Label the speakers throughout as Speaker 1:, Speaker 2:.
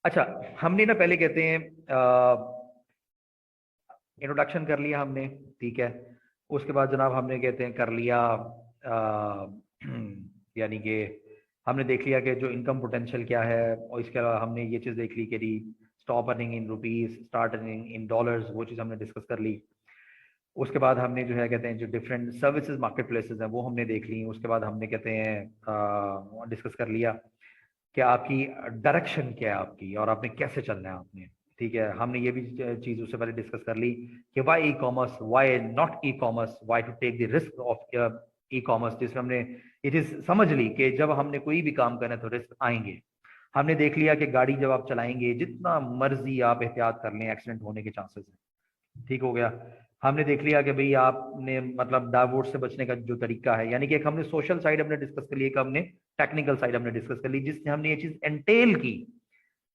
Speaker 1: अच्छा, हमने ना पहले कहते हैं इंट्रोडक्शन कर लिया हमने, ठीक है। उसके बाद जनाब हमने कहते हैं कर लिया यानी कि हमने देख लिया कि जो इनकम पोटेंशियल क्या है, और इसके अलावा हमने ये चीज़ देख ली कि stop earning in rupees, start earning in dollars, वो चीज़ हमने डिस्कस कर ली। उसके बाद हमने जो है कहते हैं जो डिफरेंट सर्विसेज मार्केट प्लेसेस हैं वो हमने देख ली। उसके बाद हमने कहते हैं डिस्कस कर लिया कि आपकी डायरेक्शन क्या है आपकी, और आपने कैसे चलना है आपने, ठीक है। हमने ये भी चीज उससे पहले डिस्कस कर ली कि why e commerce, why not e commerce, why to take the risk of e commerce, जिसमें हमने ये चीज समझ ली कि जब हमने कोई भी काम करना है तो रिस्क आएंगे। हमने देख लिया कि गाड़ी जब आप चलाएंगे जितना मर्जी आप एहतियात कर लें, एक्सीडेंट होने के चांसेस हैं, ठीक हो गया। हमने देख लिया कि भाई आपने मतलब डाइवोर्स से बचने का जो तरीका है, यानी कि एक हमने सोशल साइड हमने डिस्कस कर ली, एक हमने टेक्निकल साइड हमने डिस्कस कर ली, जिससे हमने ये चीज एंटेल की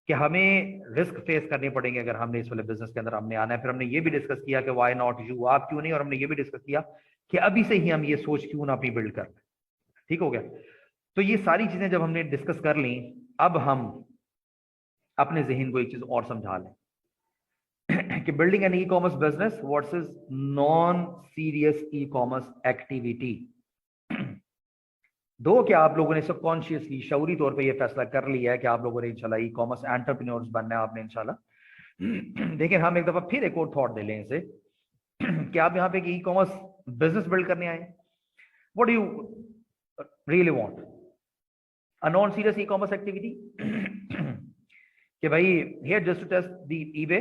Speaker 1: कि हमें रिस्क फेस करने पड़ेंगे अगर हमने इस वाले बिजनेस के अंदर हमने आना है। फिर हमने ये भी डिस्कस किया कि व्हाई नॉट यू, आप क्यों नहीं, और हमने ये भी डिस्कस किया कि अभी से ही हम ये सोच क्यों ना अपनी बिल्ड कर लें, ठीक हो गया। तो ये सारी चीजें जब हमने डिस्कस कर ली, अब हम अपने जहन को एक चीज और समझा लें कि building an e commerce business versus non serious e commerce activity. दो, क्या आप लोगों ने सबकॉन्शियसली शऊरी तौर पे ये फैसला कर लिया है कि आप लोगों ने इंशाल्लाह ई कॉमर्स एंटरप्रेन्योर्स बनना है आपने इंशाल्लाह। लेकिन हम एक दफा फिर एक और थॉट दे लें इसे कि आप यहाँ पे ई कॉमर्स बिजनेस बिल्ड करने आए, what do you really want, a non serious e commerce activity कि भाई here just to test the eBay.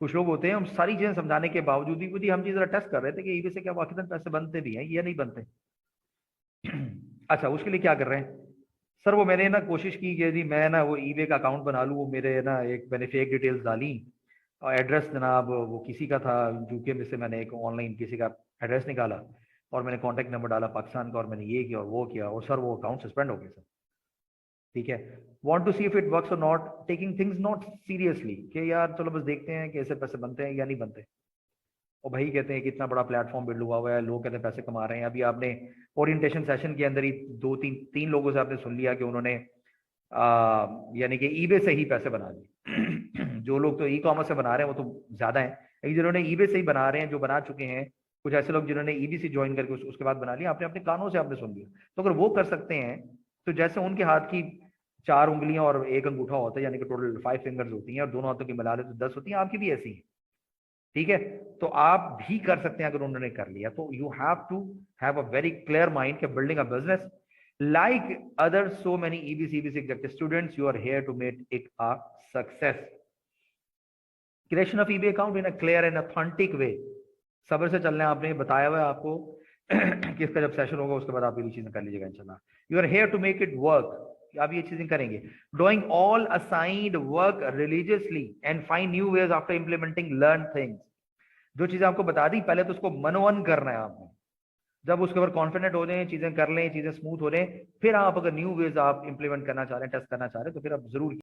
Speaker 1: कुछ लोग होते हैं हम सारी चीजें समझाने के बावजूद भी खुद ही हम चीज टेस्ट कर रहे थे कि ईबे से क्या वाकई पैसे बनते भी हैं या नहीं बनते। अच्छा, उसके लिए क्या कर रहे हैं सर? वो मैंने ना कोशिश की कि जी मैं ना वो ईबे का अकाउंट बना लूँ, वो मेरे ना एक मैंने फेक डिटेल्स डाली, और एड्रेस जनाब वो किसी का था यूके में से, मैंने एक ऑनलाइन किसी का एड्रेस निकाला और मैंने कॉन्टैक्ट नंबर डाला पाकिस्तान का, और मैंने ये किया और वो किया, और सर वो अकाउंट सस्पेंड हो गया सर, ठीक है। Want to see if it works और not, taking things not seriously कि यार चलो बस देखते हैं कि ऐसे पैसे बनते हैं या नहीं बनते। और भाई कहते हैं कि इतना बड़ा प्लेटफॉर्म बिल्ड हुआ हुआ है, लोग कहते हैं पैसे कमा रहे हैं। अभी आपने ओरिएंटेशन सेशन के अंदर ही दो तीन तीन लोगों से आपने सुन लिया कि उन्होंने यानी कि ईबे से ही पैसे बना लिए। जो लोग तो ई कॉमर्स से बना रहे हैं वो तो ज्यादा है, लेकिन जिन्होंने ईबे से ही बना रहे हैं, जो बना चुके हैं, कुछ ऐसे लोग जिन्होंने ईबीसी ज्वाइन करके उसके बाद बना लिया, आपने अपने कानों से आपने सुन लिया। तो अगर वो कर सकते हैं तो जैसे उनके हाथ की चार उंगलियां और एक अंगूठा होता है, यानी कि टोटल 5 फिंगर्स होती हैं, और दोनों हाथों की मिला ले तो 10 होती हैं, आपकी भी ऐसी है, ठीक है। तो आप भी कर सकते हैं अगर उन्होंने कर लिया तो। You have to have a very clear mind कि building a business like other so many EBCBC executive students, you are here to make it a success. Creation of eBay account in a clear and authentic way. सब्र से चलना है, आपने बताया हुआ है आपको कि इसका जब सेशन होगा उसके बाद आप ये चीजें कर लीजिएगा इंशाल्लाह। You are here to make it work, आप ये चीजें करेंगे। Doing all assigned work religiously and find new ways after implementing learn things. जो चीजें आपको बता दी पहले तो उसको मनोवन करना है आपने। जब उसके ऊपर कॉन्फिडेंट हो जाए, चीजें कर लें, चीजें स्मूथ हो रहे, फिर आप अगर न्यू वेज आप इंप्लीमेंट करना चाह रहे हैं, टेस्ट करना चाह रहे हैं, तो फिर आप जरूर